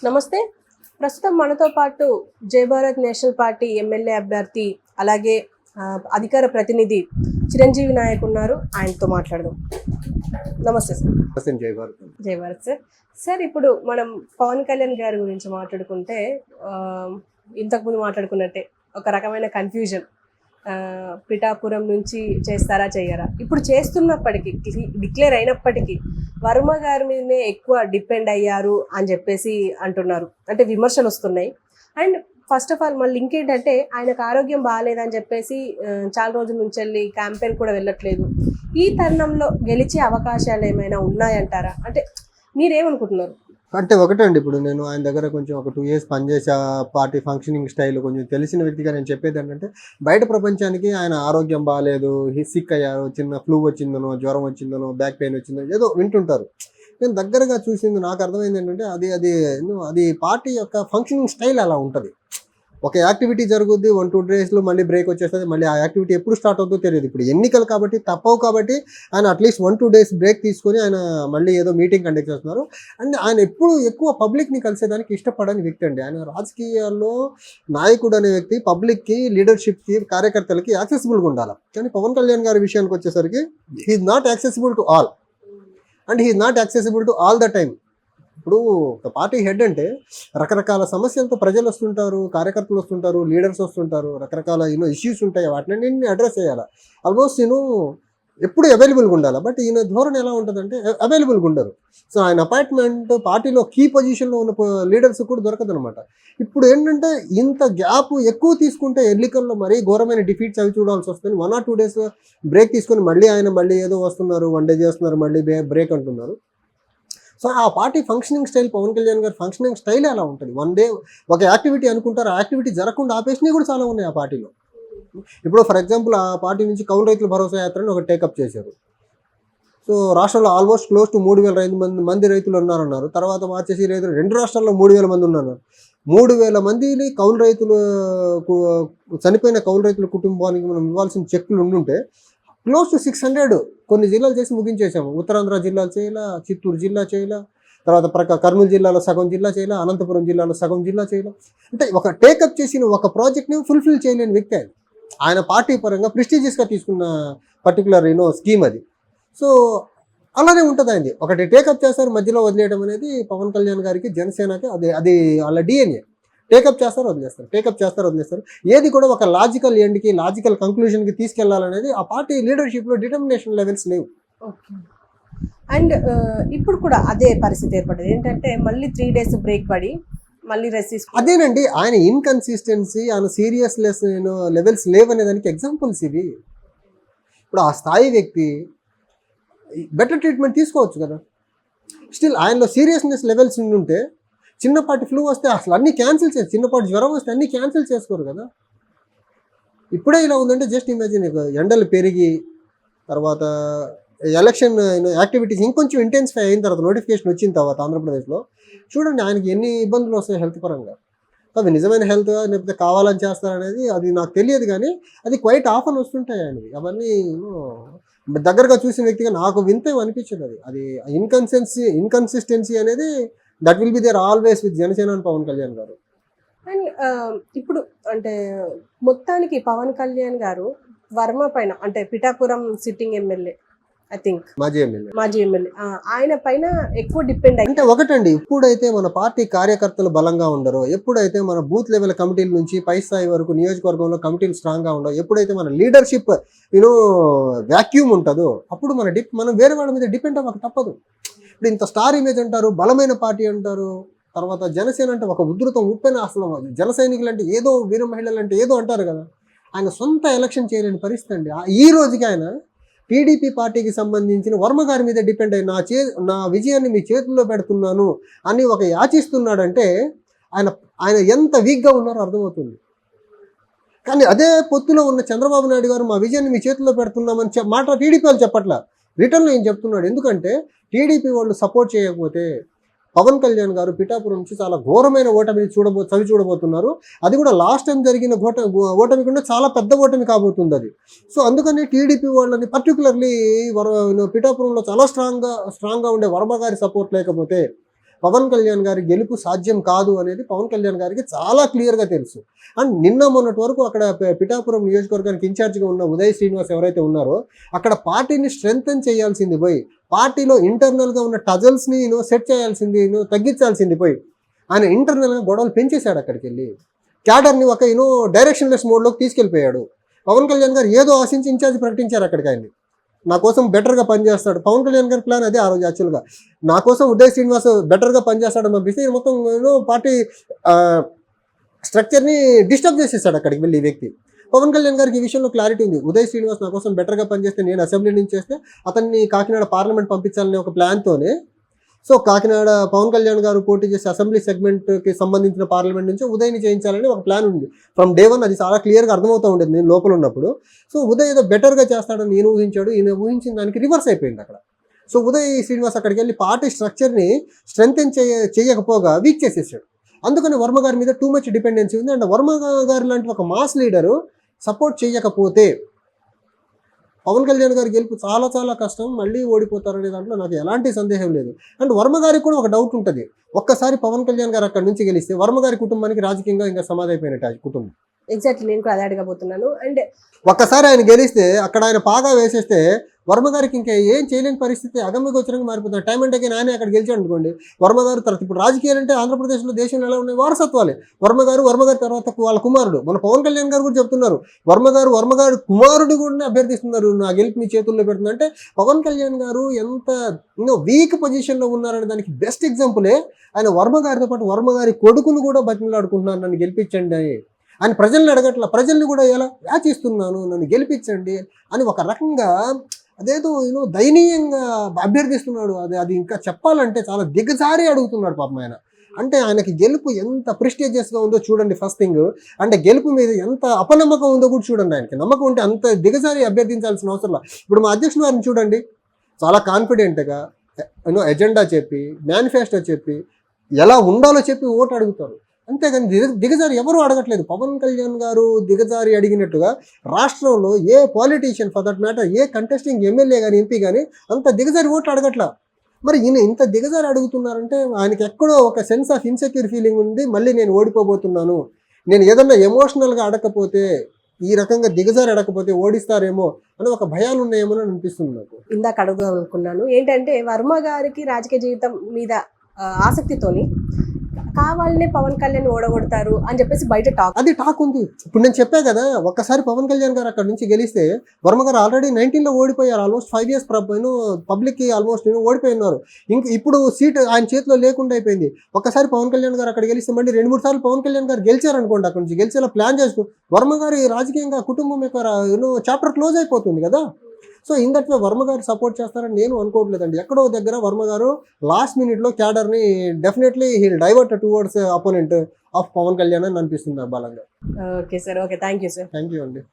నమస్తే. ప్రస్తుతం మనతో పాటు జై భారత్ నేషనల్ పార్టీ ఎమ్మెల్యే అభ్యర్థి అలాగే అధికార ప్రతినిధి చిరంజీవి నాయక్ ఉన్నారు. ఆయనతో మాట్లాడదాం. నమస్తే సార్. జై భారత్. జై భారత్ సార్. సార్, ఇప్పుడు మనం పవన్ కళ్యాణ్ గారి గురించి మాట్లాడుకుంటే ఇంతకుముందు మాట్లాడుకున్నట్టే ఒక రకమైన కన్ఫ్యూజన్. పిఠాపురం నుంచి చేస్తారా చేయరా, ఇప్పుడు చేస్తున్నప్పటికీ డిక్లేర్ అయినప్పటికీ వర్మ గారి మీదనే ఎక్కువ డిపెండ్ అయ్యారు అని చెప్పేసి అంటున్నారు, అంటే విమర్శలు వస్తున్నాయి. అండ్ ఫస్ట్ ఆఫ్ ఆల్ మళ్ళీ ఇంకేంటంటే ఆయనకు ఆరోగ్యం బాగాలేదని చెప్పేసి చాలా రోజుల నుంచి వెళ్ళి క్యాంపెయిన్ కూడా వెళ్ళట్లేదు. ఈ తరుణంలో గెలిచే అవకాశాలు ఏమైనా ఉన్నాయంటారా? అంటే మీరేమనుకుంటున్నారు? అంటే ఒకటండి, ఇప్పుడు నేను ఆయన దగ్గర కొంచెం ఒక 2 years పనిచేసే పార్టీ ఫంక్షనింగ్ స్టైల్ కొంచెం తెలిసిన వ్యక్తిగా నేను చెప్పేది ఏంటంటే, బయట ప్రపంచానికి ఆయన ఆరోగ్యం బాగాలేదు, సిక్ అయ్యారు, చిన్న ఫ్లూ వచ్చిందనో, జ్వరం వచ్చిందనో, బ్యాక్ పెయిన్ వచ్చిందనో ఏదో వింటుంటారు. నేను దగ్గరగా చూసింది నాకు అర్థమైంది ఏంటంటే, అది పార్టీ యొక్క ఫంక్షనింగ్ స్టైల్ అలా ఉంటుంది. ఒక యాక్టివిటీ జరుగుద్ది, 1-2 daysలో మళ్ళీ బ్రేక్ వచ్చేస్తుంది. మళ్ళీ ఆ యాక్టివిటీ ఎప్పుడు స్టార్ట్ అవుతుందో తెలియదు. ఇప్పుడు ఎన్నికలు కాబట్టి తప్పవు, కాబట్టి ఆయన అట్లీస్ట్ 1-2 days బ్రేక్ తీసుకొని ఆయన మళ్ళీ ఏదో మీటింగ్ కండక్ట్ చేస్తున్నారు. అండ్ ఆయన ఎప్పుడు ఎక్కువ పబ్లిక్ని కలిసేదానికి ఇష్టపడని వ్యక్తి అండి. ఆయన రాజకీయాల్లో నాయకుడు అనే వ్యక్తి పబ్లిక్కి, లీడర్షిప్కి, కార్యకర్తలకి యాక్సెసిబుల్గా ఉండాలి. కానీ పవన్ కళ్యాణ్ గారి విషయానికి వచ్చేసరికి he's not accessible to all, and he's not accessible to all the time. ఇప్పుడు ఒక పార్టీ హెడ్ అంటే రకరకాల సమస్యలతో ప్రజలు వస్తుంటారు, కార్యకర్తలు వస్తుంటారు, లీడర్స్ వస్తుంటారు, రకరకాల ఇష్యూస్ ఉంటాయి, వాటిని అడ్రస్ చేయాలి. ఆల్మోస్ట్ ఎప్పుడు అవైలబుల్గా ఉండాలి. బట్ ఈయన ధోరణి ఎలా ఉంటుందంటే అవైలబుల్గా ఉండరు. సో ఆయన అపాయింట్మెంట్ పార్టీలో కీ పొజిషన్లో ఉన్న లీడర్స్ కూడా దొరకదు అనమాట. ఇప్పుడు ఏంటంటే ఇంత గ్యాప్ ఎక్కువ తీసుకుంటే ఎన్నికల్లో మరీ ఘోరమైన డిఫీట్స్ అవి చూడాల్సి వస్తుంది. 1 or 2 days బ్రేక్ తీసుకొని మళ్ళీ ఏదో వస్తున్నారు, 1 day చేస్తున్నారు, మళ్ళీ బ్రేక్ అంటున్నారు. సో ఆ party functioning style, Pawan Kalyan గారి ఫంక్షనింగ్ స్టైల్ అలా ఉంటుంది. 1 day ఒక యాక్టివిటీ అనుకుంటారు, ఆ యాక్టివిటీ జరగకుండా ఆపేసినవి కూడా చాలా ఉన్నాయి ఆ పార్టీలో. ఇప్పుడు ఫర్ ఎగ్జాంపుల్ ఆ పార్టీ నుంచి కౌలు రైతుల భరోసా యాత్రని ఒక టేకప్ చేశారు. సో రాష్ట్రంలో ఆల్మోస్ట్ క్లోజ్ టు 3,000 మంది రైతులు ఉన్నారన్నారు. తర్వాత మార్చేసి రైతులు 2 రాష్ట్రాల్లో 3,000 మంది ఉన్నారు. 3,000 మందిని కౌలు రైతులు, చనిపోయిన కౌలు రైతుల కుటుంబానికి మనం ఇవ్వాల్సిన చెక్కులు ఉండుంటే క్లోజ్ టు 600 కొన్ని జిల్లాలు చేసి ముగించేసాము. ఉత్తరాంధ్ర జిల్లాలు చేయాల, చిత్తూరు జిల్లా చేయాల, తర్వాత కర్నూలు జిల్లాలో సగం జిల్లా చేయాల, అనంతపురం జిల్లాలో సగం జిల్లా చేయాల. అంటే ఒక టేకప్ చేసిన ఒక ప్రాజెక్ట్ని ఫుల్ఫిల్ చేయలేని వ్యక్తి ఆయన పార్టీ పరంగా ప్రెస్టీజియస్గా తీసుకున్న పర్టికులర్ స్కీమ్ అది. సో అలానే ఉంటుంది ఆయనది. ఒకటి టేకప్ చేస్తారు, మధ్యలో వదిలేయడం అనేది పవన్ కళ్యాణ్ గారికి, జనసేనకి అది వాళ్ళ డిఎన్ఏ. టేకప్ చేస్తారు, వదిలేస్తారు. ఏది కూడా ఒక లాజికల్ ఎండ్కి, లాజికల్ కంక్లూజన్కి తీసుకెళ్లాలనేది ఆ పార్టీ లీడర్షిప్లో డిటర్మినేషన్ లెవెల్స్ లేవు. ఓకే. అండ్ ఇప్పుడు కూడా అదే పరిస్థితి ఏర్పడింది. ఏంటంటే మళ్ళీ 3 days బ్రేక్ పడి మళ్ళీ రెస్ట్. అదేనండి, ఆయన ఇన్కన్సిస్టెన్సీ, ఆయన సీరియస్నెస్ లెవెల్స్ లేవనే దానికి ఎగ్జాంపుల్స్ ఇవి. ఇప్పుడు ఆ స్థాయి వ్యక్తి బెటర్ ట్రీట్మెంట్ తీసుకోవచ్చు కదా. స్టిల్ ఆయనలో సీరియస్నెస్ లెవెల్స్ ఉంటే చిన్నపాటి ఫ్లూ వస్తే అసలు అన్నీ క్యాన్సిల్ చేసి, చిన్నపాటి జ్వరం వస్తే అన్నీ క్యాన్సిల్ చేసుకోరు కదా. ఇప్పుడే ఇలా ఉందంటే జస్ట్ ఇమాజిన్, ఎండలు పెరిగి తర్వాత ఎలక్షన్ యాక్టివిటీస్ ఇంకొంచెం ఇంటెన్సిఫై అయిన తర్వాత, నోటిఫికేషన్ వచ్చిన తర్వాత ఆంధ్రప్రదేశ్లో చూడండి ఆయనకి ఎన్ని ఇబ్బందులు వస్తాయి హెల్త్ పరంగా. అది నిజమైన హెల్త్ లేకపోతే కావాలని చేస్తారనేది అది నాకు తెలియదు, కానీ అది క్వైట్ ఆఫన్ వస్తుంటాయి ఆయనవి. అవన్నీ దగ్గరగా చూసిన వ్యక్తిగా నాకు వింత అనిపించింది. అది ఇన్కన్సిస్టెన్సీ అనేది that will be there always with Janasena and Pawan Kalyan గారు. అండ్ ఇప్పుడు అంటే మొత్తానికి పవన్ కళ్యాణ్ గారు వర్మ పైన, అంటే Pithapuram sitting MLA, I think మాజీ ఎమ్మెల్యే, ఆయన పైన ఎక్కువ డిపెండ్ అయ్యి. అంటే ఒకటండి, ఎప్పుడైతే మన పార్టీ కార్యకర్తలు బలంగా ఉండరో, ఎప్పుడైతే మన బూత్ లెవెల్ కమిటీల నుంచి పై స్థాయి వరకు నియోజకవర్గంలో కమిటీలు స్ట్రాంగ్గా ఉండవు, ఎప్పుడైతే మన లీడర్షిప్ వ్యాక్యూమ్ ఉంటుందో, అప్పుడు మనం వేరే వాళ్ళ మీద డిపెండ్ అవ్వక తప్పదు. ఇప్పుడు ఇంత స్టార్ ఇమేజ్ అంటారు, బలమైన పార్టీ అంటారు, తర్వాత జనసేన అంటే ఒక ఉధృతం ఉప్పెన, అసలు జన సైనికులు అంటే ఏదో, వీర మహిళలు అంటే ఏదో అంటారు కదా. ఆయన సొంత ఎలక్షన్ చేయలేని పరిస్థితి అండి. ఈ రోజుకి ఆయన టీడీపీ పార్టీకి సంబంధించిన వర్మ గారి మీద డిపెండ్ అయ్యి నా విజయాన్ని మీ చేతుల్లో పెడుతున్నాను అని ఒక యాచిస్తున్నాడంటే ఆయన ఎంత వీక్గా ఉన్నారో అర్థమవుతుంది. కానీ అదే పొత్తులో ఉన్న చంద్రబాబు నాయుడు గారు మా విజయాన్ని మీ చేతుల్లో పెడుతున్నామని మాట టీడీపీ వాళ్ళు చెప్పట్లా, రిటర్న్లో ఏం చెప్తున్నాడు. ఎందుకంటే టీడీపీ వాళ్ళు సపోర్ట్ చేయకపోతే పవన్ కళ్యాణ్ గారు పిఠాపురం నుంచి చాలా ఘోరమైన ఓటమిని చవి చూడబోతున్నారు. అది కూడా లాస్ట్ టైం జరిగిన ఓటమి కంటే చాలా పెద్ద ఓటమి కాబోతుంది అది. సో అందుకని టీడీపీ వాళ్ళని పర్టికులర్లీ పిఠాపురంలో చాలా స్ట్రాంగ్గా ఉండే వర్మ గారి సపోర్ట్ లేకపోతే పవన్ కళ్యాణ్ గారి గెలుపు సాధ్యం కాదు అనేది పవన్ కళ్యాణ్ గారికి చాలా క్లియర్గా తెలుసు. అండ్ నిన్న మొన్నటి వరకు అక్కడ పిఠాపురం నియోజకవర్గానికి ఇన్ఛార్జిగా ఉన్న ఉదయ్ శ్రీనివాస్ ఎవరైతే ఉన్నారో అక్కడ పార్టీని స్ట్రెంగ్తన్ చేయాల్సింది పోయి, పార్టీలో ఇంటర్నల్గా ఉన్న టజల్స్ని సెట్ చేయాల్సింది తగ్గించాల్సింది పోయి ఆయన ఇంటర్నల్గా గొడవలు పెంచేశాడు. అక్కడికి వెళ్ళి క్యాడర్ని ఒక డైరెక్షన్లెస్ మోడ్లోకి తీసుకెళ్ళిపోయాడు. పవన్ కళ్యాణ్ గారు ఏదో ఆశించి ఇన్ఛార్జ్ ప్రకటించారు అక్కడికి ఆయన్ని. నా కోసం బెటర్గా పనిచేస్తాడు. పవన్ కళ్యాణ్ గారి ప్లాన్ అదే ఆ రోజు యాక్చువల్గా. నా కోసం ఉదయ్ శ్రీనివాస్ బెటర్గా పనిచేస్తాడని పంపిస్తే మొత్తం పార్టీ స్ట్రక్చర్ని డిస్టర్బ్ చేసేసాడు అక్కడికి వెళ్ళి ఈ వ్యక్తి. పవన్ కళ్యాణ్ గారికి ఈ విషయంలో క్లారిటీ ఉంది. ఉదయ్ శ్రీనివాస్ నా కోసం బెటర్గా పనిచేస్తే నేను అసెంబ్లీ నుంచి చేస్తే అతన్ని కాకినాడ పార్లమెంట్ పంపించాలనే ఒక ప్లాన్తోనే సో కాకినాడ పవన్ కళ్యాణ్ గారు పోటీ చేసే అసెంబ్లీ సెగ్మెంట్కి సంబంధించిన పార్లమెంట్ నుంచి ఉదయ్ని చేయించాలని ఒక ప్లాన్ ఉంది. ఫ్రమ్ డే వన్ అది చాలా క్లియర్గా అర్థమవుతూ ఉండేది నేను లోపల ఉన్నప్పుడు. సో ఉదయ్ ఏదో బెటర్గా చేస్తాడని నేను ఊహించాడు, ఈయన ఊహించిన దానికి రివర్స్ అయిపోయింది అక్కడ. సో ఉదయ్ శ్రీనివాస్ అక్కడికి వెళ్ళి పార్టీ స్ట్రక్చర్ని స్ట్రెంగ్తెన్ చేయకపోగా వీక్ చేసేసాడు. అందుకని వర్మ గారి మీద టూ మచ్ డిపెండెన్సీ ఉంది. అండ్ వర్మ గారు లాంటి ఒక మాస్ లీడరు సపోర్ట్ చేయకపోతే పవన్ కళ్యాణ్ గారి గెలుపు చాలా చాలా కష్టం, మళ్ళీ ఓడిపోతారనే దాంట్లో నాకు ఎలాంటి సందేహం లేదు. అండ్ వర్మ గారికి కూడా ఒక డౌట్ ఉంటుంది, ఒక్కసారి పవన్ కళ్యాణ్ గారు అక్కడ నుంచి గెలిస్తే వర్మ గారి కుటుంబానికి రాజకీయంగా ఇంకా సమాధి అయిపోయినట్టు ఆ కుటుంబం. ఎగ్జాక్ట్లీ, నేను కూడా అదే అడగబోతున్నాను. అండ్ ఒక్కసారి ఆయన గెలిస్తే అక్కడ ఆయన పాగా వేసేస్తే వర్మ గారికి ఇంకా ఏం చేయలేని పరిస్థితి అగమ్య గోచరంగా మారిపోతుంది. టైం అంటే ఆయన అక్కడ గెలిచాడు అనుకోండి, వర్మ గారు తర్వాత ఇప్పుడు రాజకీయాలు అంటే ఆంధ్రప్రదేశ్లో దేశంలో ఎలా ఉన్నాయి వారసత్వాలే. వర్మ గారి తర్వాత వాళ్ళ కుమారుడు మన పవన్ కళ్యాణ్ గారు కూడా చెప్తున్నారు, వర్మ గారు కుమారుడు కూడా అభ్యర్థిస్తున్నారు నా గెలుపు మీ చేతుల్లో పెడుతుంది. అంటే పవన్ కళ్యాణ్ గారు ఎంత వీక్ పొజిషన్లో ఉన్నారనే దానికి బెస్ట్ ఎగ్జాంపులే ఆయన వర్మ గారితో పాటు వర్మ గారి కొడుకును కూడా బతిమలాడుకుంటున్నారు నన్ను గెలిపించండి అని. ఆయన ప్రజల్ని అడగట్ల, ప్రజల్ని కూడా ఎలా యాచిస్తున్నాను నన్ను గెలిపించండి అని ఒక రకంగా అదేదో దయనీయంగా అభ్యర్థిస్తున్నాడు. అది ఇంకా చెప్పాలంటే చాలా దిగజారి అడుగుతున్నాడు పాపం ఆయన. అంటే ఆయనకి గెలుపు ఎంత ప్రెస్టీజియస్గా ఉందో చూడండి ఫస్ట్ థింగ్. అంటే గెలుపు మీద ఎంత అపనమ్మకం ఉందో కూడా చూడండి. ఆయనకి నమ్మకం ఉంటే అంత దిగజారి అభ్యర్థించాల్సిన అవసరం లేదు. ఇప్పుడు మా అధ్యక్షుడు వారిని చూడండి, చాలా కాన్ఫిడెంట్గా ఎజెండా చెప్పి మేనిఫెస్టో చెప్పి ఎలా ఉండాలో చెప్పి ఓటు అడుగుతారు. అంతేగాని దిగజారి ఎవరు అడగట్లేదు. పవన్ కళ్యాణ్ గారు దిగజారి అడిగినట్టుగా రాష్ట్రంలో ఏ పాలిటీషియన్ ఫర్ దట్ మ్యాటర్ ఏ కంటెస్టింగ్ ఎమ్మెల్యే కానీ ఎంపీ కానీ అంత దిగజారి ఓట్లు అడగట్లా. మరి ఈయన ఇంత దిగజారి అడుగుతున్నారంటే ఆయనకి ఎక్కడో ఒక సెన్స్ ఆఫ్ ఇన్సెక్యూర్ ఫీలింగ్ ఉంది. మళ్ళీ నేను ఓడిపోబోతున్నాను, నేను ఏదన్నా ఎమోషనల్గా అడగకపోతే ఈ రకంగా దిగజారి అడగకపోతే ఓడిస్తారేమో అని ఒక భయాలు ఉన్నాయేమో అని అనిపిస్తుంది నాకు. ఇందాక అడుగుదాం అనుకున్నాను ఏంటంటే వర్మ గారికి రాజకీయ జీవితం మీద ఆసక్తితోని కావాలనే పవన్ కళ్యాణ్ ఓడగొడతారు అని చెప్పేసి బయట టాక్, అది టాక్ ఉంది. ఇప్పుడు నేను చెప్పా కదా, ఒక్కసారి పవన్ కళ్యాణ్ గారు అక్కడ నుంచి గెలిస్తే వర్మ గారు ఆల్రెడీ 19లో ఓడిపోయారు. ఆల్మోస్ట్ 5 years పబ్లిక్కి ఆల్మోస్ట్ ఓడిపోయినారు. ఇప్పుడు సీట్ ఆయన చేతిలో లేకుండా అయిపోయింది. ఒక్కసారి పవన్ కళ్యాణ్ గారు అక్కడ గెలిస్తే మళ్ళీ 2-3 సార్లు పవన్ కళ్యాణ్ గారు గెలిచారనుకోండి, అక్కడ నుంచి గెలిచేలా ప్లాన్ చేసుకో వర్మ గారి రాజకీయంగా కుటుంబం యొక్క చాప్టర్ క్లోజ్ అయిపోతుంది కదా. So in that way Varma గారు సపోర్ట్ చేస్తారని నేను అనుకోవట్లేదండి. ఎక్కడో దగ్గర వర్మ గారు లాస్ట్ మినిట్లో క్యాడర్ని definitely heal divert towards opponent of Pawan Kalyan అని అనిపిస్తుంది బలంగా. Okay sir, okay, thank you sir. Thank you అండి.